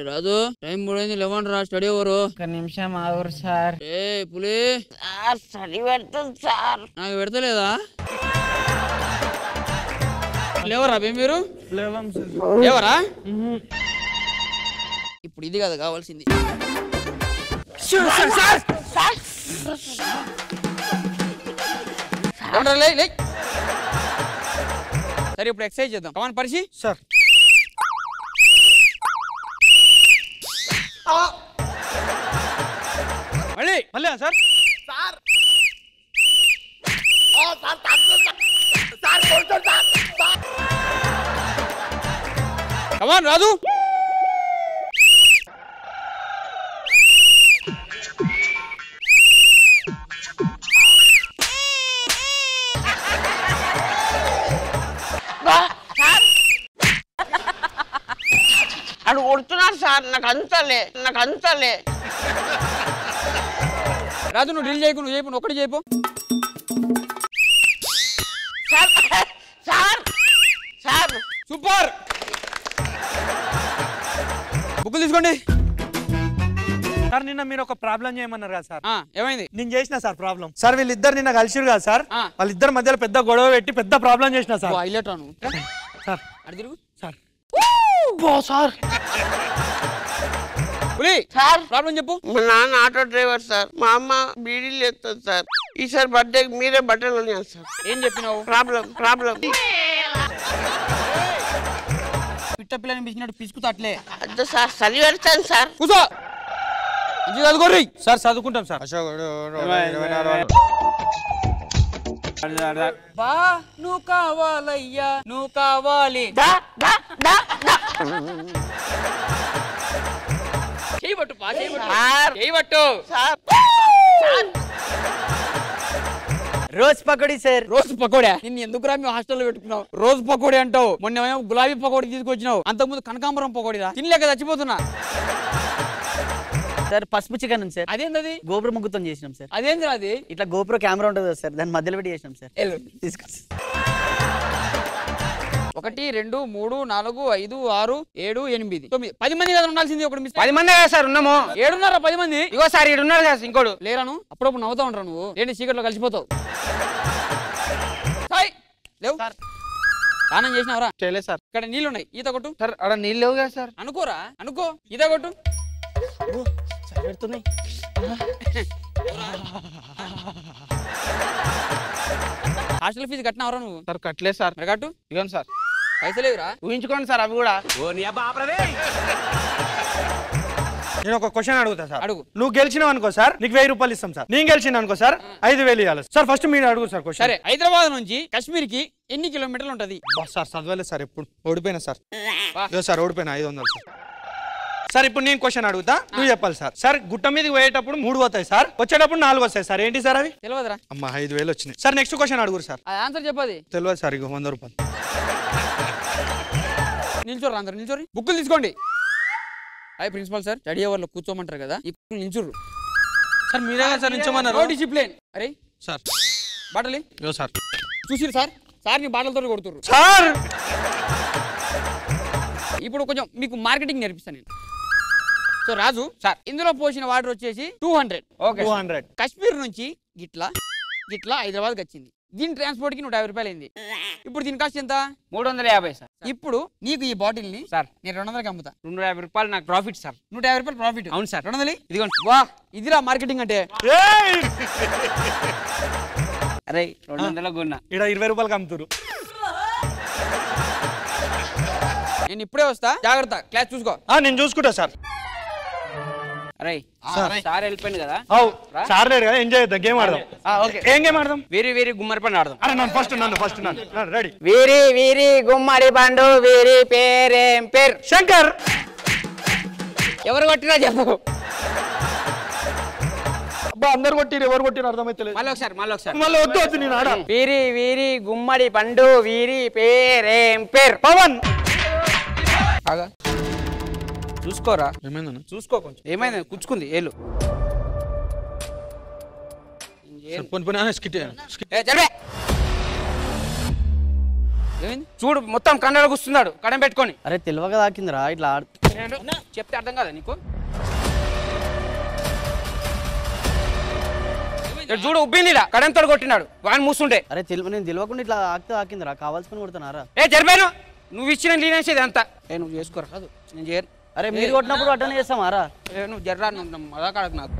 రాజు time 3 11 రా study over. ఒక నిమిషం ఆగురు సార్. ఏ పులి సార్ స్టడీ పెడుతుంది సార్. నాకు పెడతలేదా? లేవరా మీరు? లేవరా? ఇప్పుడు ఇది కదా కావాల్సింది. సరే ఇప్పుడు ఎక్సర్సైజ్ చేద్దాం. కమాన్ పరిచి సార్. మళ్ళీ మళ్ళీ సార్. కమాన్ రాజు. అడు కొడుతున్నారు సార్. నాకు అంతలే రాజు నువ్వు డ్రిల్ చేయకు, నువ్వు చేయకు, ఒకటి చేయపు. Sir super. బుక్కులు తీసుకోండి సార్. నిన్న మీరు ఒక ప్రాబ్లం చేయమన్నారు కదా సార్. ఏమైంది? నేను చేసిన సార్ ప్రాబ్లం. సార్ వీళ్ళిద్దరు నిన్న కలిసిరు కదా సార్. వాళ్ళిద్దరి మధ్యలో పెద్ద గొడవ పెట్టి పెద్ద ప్రాబ్లం చేసిన సార్. హైలైట్ అను సార్. అడి తిరుగు సార్. సార్ సార్ ప్రాబ్లం చెప్పు. మా నాన్న ఆటో డ్రైవర్ సార్. మా అమ్మ బీడీలు ఎత్తుంది సార్. ఈసారి బర్త్డే మీరే బట్టలు కొనియాలి సార్. ఏం చెప్పినావు? ప్రాబ్లం పిట్ట పిల్లని పిచ్చినట్టు పిసుకుతట్లే. అద్దు సార్ చదివి పెడతాను సార్. కూర్చో. ఇది చదువుకోర్రి సార్. చదువుకుంటాం సార్. బా నువ్వు కావాలయ్యా, నువ్వు కావాలి. చేయబట్టు బా, చేయబట్టు. Rose pakodi sir. రోజు పకోడా? నిన్ను ఎందుకురా మేము హాస్టల్లో పెట్టుకున్నావు? రోజు పకోడీ అంటావు. మొన్న గులాబీ పకోడీ తీసుకొచ్చినావు. అంతకుముందు కనకాంబరం పకోడీరా. తినలేక చచ్చిపోతున్నా. సార్ పసుపు చికెన్ ఉంది సార్. అదేంటది? గోపురం ముగ్గుతో చేసినాం సార్. అదేంద్ర అది? ఇట్లా గోపురం కెమెరా ఉంటుంది సార్, దాని మధ్యలో పెట్టి చేసినాం సార్. తీసుకో. 1 2 3 4 5 6 7 8 9 10 మంది కదా ఉండాల్సింది. ఒకటి మిస్. 10 మంది కదా సార్ ఉన్నాము. 7 10 మంది. ఇగో సార్ ఈడు ఉన్నారు కదా ఇంకోడు. లేరాను అప్పుడప్పుడు నవ్వుతా ఉంటారు. నువ్వు ఏంటి చీకట్లో కలిసిపోతావు? లేవు స్నానం చేసినావరా? చేయలేదు సార్. ఇక్కడ నీళ్ళు ఉన్నాయి, ఈత కొట్టు. సార్ అక్కడ నీళ్ళు లేవు కదా సార్. అనుకోరా, అనుకో, ఈత కొట్టు. పెడుతున్నాయి హాస్టల్ ఫీజు కట్టినవరా నువ్వు? సార్ కట్టలేదు సార్. మరి కట్టు. ఇవ్వండి సార్. పైసలేవురా? ఊహించుకోండి సార్ అవి కూడా. నేను ఒక క్వశ్చన్ అడుగుతా సార్. అడుగు. నువ్వు గెలిచినావు అనుకో సార్, నీకు 1000 రూపాయలు ఇస్తాం సార్. నేను గెలిచిన అనుకో సార్ 5000 ఇవ్వాలి సార్. ఫస్ట్ మీరు అడుగు సార్ క్వశ్చన్. సరే, హైదరాబాద్ నుంచి కాశ్మీర్ కి ఎన్ని కిలోమీటర్లు ఉంటది? సార్ చదవలేదు సార్, ఎప్పుడు ఓడిపోయినా సార్. సార్ ఓడిపోయినా 500 సార్. సార్ ఇప్పుడు నేను క్వశ్చన్ అడుగుతా, నువ్వు చెప్పాలి సార్. సార్ గుట్ట మీదకి పోయేటప్పుడు 3 పోతాయి సార్, వచ్చేటప్పుడు 4 వస్తాయి సార్. ఏంటి సార్ అవి? తెలియదురా. అమ్మ 5000 వచ్చినాయి సార్. నెక్స్ట్ క్వశ్చన్ అడుగురు సార్. ఆన్సర్ చెప్పది. తెలియదు సార్. ఇక 100 రూపాయలు. నిల్చోరు అందరు, నిల్చోరి. బుక్కులు తీసుకోండి. హాయ్ ప్రిన్సిపల్ సార్, స్టడీ అవర్లో కూర్చోమంటారు కదా, ఇప్పుడు నిల్చుర్రు. సార్ మీరే సార్ నిల్చోమన్నారు. డిసిప్లిన్. అరే సార్ బాటలి సార్ చూసిరు సార్. సార్ నీ బాటలతో కొడుతుర్రు సార్. ఇప్పుడు కొంచెం మీకు మార్కెటింగ్ నేర్పిస్తాను నేను. సో రాజు సార్, ఇందులో పోసిన వాటర్ వచ్చేసి 200. 200. కాశ్మీర్ నుంచి గిట్లా గిట్లా హైదరాబాద్కి వచ్చింది. దీని ట్రాన్స్పోర్ట్ కి 150 రూపాయలు అయింది. ఇప్పుడు దీని కాస్ట్ ఎంత? 350 సార్. ఇప్పుడు నీకు ఈ బాటిల్ ని సార్ నేను 200కి అమ్ముతా. 250 రూపాయలు నాకు ప్రాఫిట్ సార్. 150 రూపాయలు ప్రాఫిట్. అవును సార్. 200. ఇదిగోండి. వా, ఇదిరా మార్కెటింగ్ అంటే. అరే 200 కొన్నా, ఇక్కడ 20 రూపాయలకి అమ్ముతారు. నేను ఇప్పుడే వస్తా, జాగ్రత్త. క్లాస్ చూసుకో. నేను చూసుకుంటా సార్. అరే సార్ వెళ్ళిపోయింది కదా. సార్ లేరు కదా, ఎంజాయ్ చేద్దాం. గేమ్ ఆడదాం. ఏం గేమ్ ఆడదాం? వేరే గుమ్మడి పండు ఆడదాం. అరే నన్ను ఫస్ట్ రెడీ. వీరి గుమ్మడి పండు వీరి పేరేం పేరు? శంకర్. ఎవరు కొట్టినా చెప్పు. అబ్బా అందరు కొట్టిరు, ఎవరు కొట్టిరు అర్థమైతే. మళ్ళీ ఒకసారి మళ్ళీ వద్దు నేను ఆడ. వీరి గుమ్మడి పండు వీరి పేరేం పేరు? పవన్. చూసుకోరా. ఏమైందన్న? చూసుకో కొంచెం. ఏమైంది? కుచ్చుకుంది ఏలు. ఏమైంది చూడు మొత్తం కన్నడ కూస్తున్నాడు కడం పెట్టుకొని. అరే తెలివగా తాకిందిరా ఇట్లా చెప్తే అర్థం కాదా నీకు? చూడు ఉబ్బింది కడంతో కొట్టినాడు వాడిని మూస్తుంటే. అరే నేను తెలియకుండా ఇట్లా తాకిందిరా కావాల్సుకుని కొడుతున్నారా? జరిపాను నువ్వు ఇచ్చిన లీనేసేది అంతా. నువ్వు చేసుకోరా కాదు నేను చేయను. అరే మీరు కొట్టినప్పుడు అట్టనే చేస్తామారా? నువ్వు జర్రా అదా కాడకు నాకు.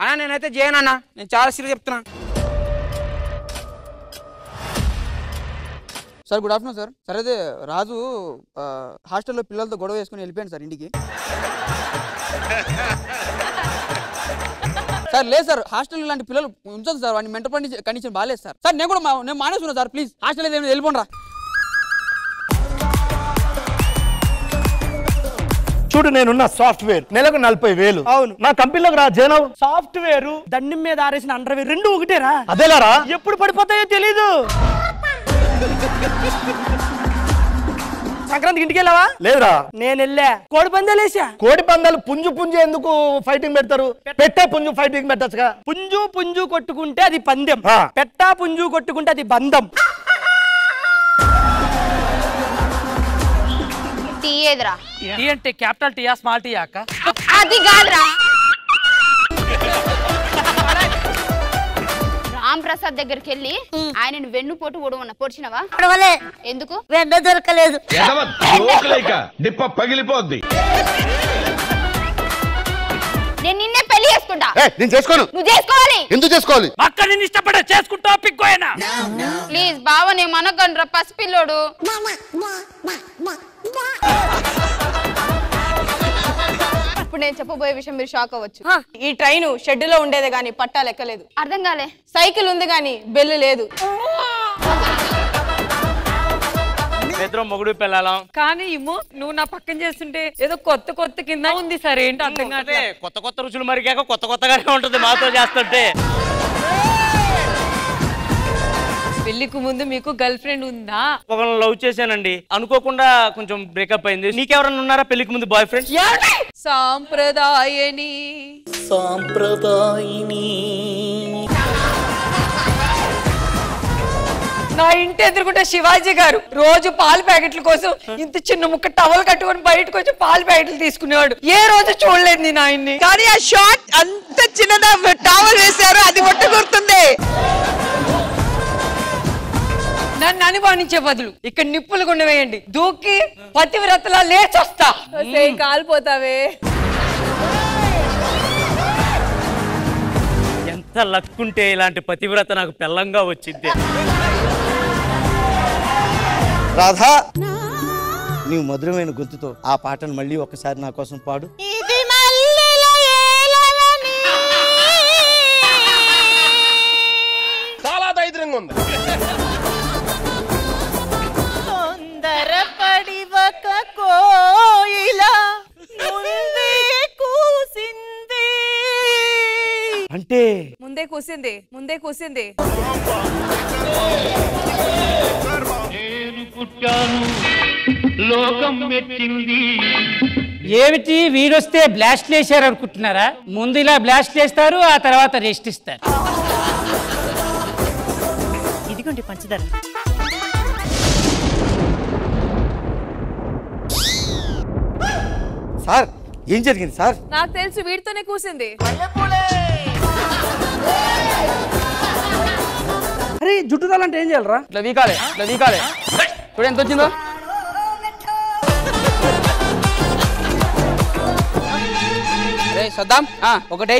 అన్నా నేనైతే చేయనన్నా, నేను చాలా సీరియస్ చెప్తున్నా. Sir good afternoon sir. Sir అదే రాజు హాస్టల్లో పిల్లలతో గొడవ వేసుకుని వెళ్ళిపోయాను సార్ ఇంటికి. సార్ లేదు సార్ హాస్టల్ ఇలాంటి పిల్లలు ఉంచదు సార్, వాడిని మెంటల్ కండిషన్ బాగాలేదు సార్. సార్ నేను కూడా నేను మానేస్తున్నా సార్, ప్లీజ్ హాస్టల్ ఏదైనా వెళ్ళిపోండి రా. చూడు నేనున్న సాఫ్ట్వేర్ నెలకు 40,000. అవును నా కంపెనీలోకి రా జైనవ్. సాఫ్ట్వేర్ దండం మీద ఆరేసిన అండర్వేర్ రెండు ఒకటేరా? అదేలారా ఎప్పుడు పడిపోతాయో తెలీదు. సంక్రాంతికి ఇంటికి వెళ్ళావా? లేదురా నేను వెళ్ళా. కోడి పందాలు వేసా. కోడి పందాలు పుంజు ఎందుకు ఫైటింగ్ పెడతారు? పెట్టే పుంజు ఫైటింగ్ పెట్టచ్చుగా. పుంజు కొట్టుకుంటే అది పందెం, పెట్టా పుంజు కొట్టుకుంటే అది బంధం. టీ ఏదిరా? టీ అంటే క్యాపిటల్ టీయా స్మాల్ టీయా అక్క? అది కాదురా. రామ్ ప్రసాద్ దగ్గరికి వెళ్ళి ఆయన వెన్ను పోటు పొడిచినవా? ఎందుకు? వెన్న దొరకలేదు. పగిలిపోద్ది. నేను నిన్నే పెళ్లి చేసుకుంటా. నేను చేసుకోను. నువ్వు చేసుకోవాలి. ఎందుకు చేసుకోవాలి? అక్క నేను ఇష్టపడే చేసుకుంటా పిక్కోయనా. ప్లీజ్ బావ నేను మనకండ్రా పసిపిల్లోడు. ఇప్పుడు నేను చెప్పబోయే విషయం మీరు షాక్ అవ్వచ్చు. ఈ ట్రైన్ షెడ్ లో ఉండేదే గానీ పట్టా లెక్కలేదు. అర్థం కాలే. సైకిల్ ఉంది గానీ బెల్లు లేదు. మొగుడు పెళ్ళాలం కానీ నువ్వు నా పక్కన చేస్తుంటే ఏదో కొత్త కింద ఉంది సార్. ఏంటో అర్థం కాదు. కొత్త రుచులు మరిగాక కొత్తగానే ఉంటుంది మాతో చేస్తుంటే. పెళ్లికి ముందు మీకు గర్ల్ ఫ్రెండ్ ఉందా? ఒకరిని లవ్ చేశానండి, అనుకోకుండా కొంచెం బ్రేకప్ అయింది. నీకెవరన్నా ఉన్నారా పెళ్లికి ముందు బాయ్ ఫ్రెండ్? సాంప్రదాయని నా ఇంటి ఎదురుకుంటే శివాజీ గారు రోజు పాల ప్యాకెట్ల కోసం ఇంత చిన్న ముక్క టవల్ కట్టుకొని బయటకు వచ్చి పాల ప్యాకెట్లు తీసుకునేవాడు. ఏ రోజు చూడలేదు నేను ఆయన్ని. కానీ ఆ షార్ట్ అంత చిన్నదా టవల్ వేశారు, అది మొట్ట గుర్తుంది. నన్ను అనుమానించే బదులు ఇక్కడ నిప్పులు కొండ వేయండి, దూకి పతివ్రతలా లేచొస్తా. కాలిపోతావే. ఎంత లక్కుంటే ఇలాంటి పతివ్రత నాకు పెళ్ళంగా వచ్చింది. రాధా నీవు మధురమైన గొంతుతో ఆ పాటను మళ్ళీ ఒక్కసారి నా కోసం పాడు. చాలా దైద్యంగా ఉంది. తొందరపడి ఒక కోయిలా ముందే కూసింది. అంటే ముందే కూసింది. ఏమిటి వీడొస్తే బ్లాస్ట్ వేసారు అనుకుంటున్నారా? ముందు ఇలా బ్లాస్ట్ చేస్తారు, ఆ తర్వాత రెస్ట్ ఇస్తారు. ఇదిగోండి పంచదార. సార్ ఏం జరిగింది సార్? నాకు తెలుసు వీడితోనే కూసింది. అరే జుట్టు రాలంటే ఏం చేయాలరా? ఇట్లా వీకాలే చూడు ఎంత వచ్చిందో. అరే సద్దాం ఒకటే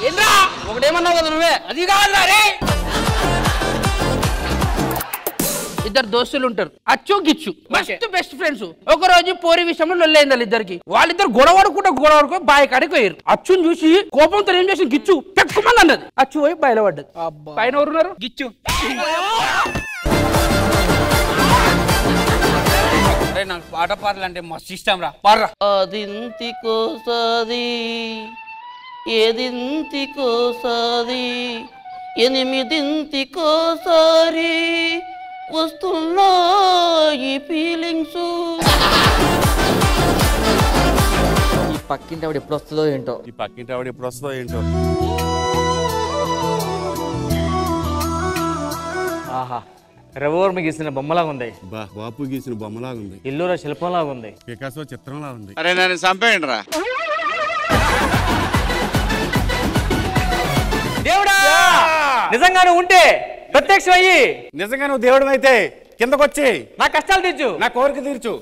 ఏంద్రా ఒకటేమన్నావు కదా నువ్వే. అది కావాలా రే. ఇద్దరు దోస్తులు ఉంటారు, అచ్చు గిచ్చు బెస్ట్ ఫ్రెండ్స్. ఒక రోజు పోరి విషయంలో లొల్లైంది వాళ్ళిద్దరికి. వాళ్ళిద్దరు గొడవడుకో బాయి కాడికి పోయారు. అచ్చుని చూసి కోపంతో ఏం చేసి గిచ్చు పెట్టుకోమని అన్నది. అచ్చు పోయి బయలు పడ్డది. పైన ఎవరున్నారు? గిచ్చు. నాకు పాట పాటలు అంటే మస్తు ఇష్టం రా, పాడరా. అదింతి కోసాది ఏదింతి కోసాది ఎనిమిదింటికోసారి వస్తున్నా ఈ ఫీలింగ్స్. ఈ పక్కింటి ఆవిడ ఎప్పుడు వస్తుందో ఏంటో. ఆహా, రవివర్మ గీసిన బొమ్మలాగా ఉంది. బాపు గీసిన బొమ్మలాగా ఉంది. ఇల్లురా శిల్పంలాగా ఉంది. పికాసో చిత్రంలా ఉంది. అరే నన్ను చంపేయండి రా. దేవుడా, నిజంగా నువ్వు ఉంటే ప్రత్యక్షం అయ్యి, నిజంగా నువ్వు దేవుడు అయితే కిందకొచ్చి నా కష్టాలు తీర్చు, నా కోరిక తీర్చు.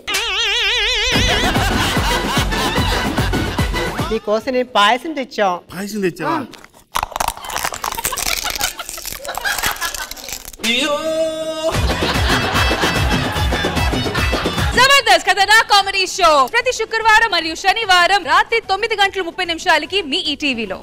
నీకోసం నేను పాయసం తెచ్చాం. పాయసం తెచ్చావా? జబర్దస్త్ కథనా కామెడీ షో ప్రతి శుక్రవారం మరియు శనివారం రాత్రి 9:30 మీ ఈటీవీలో.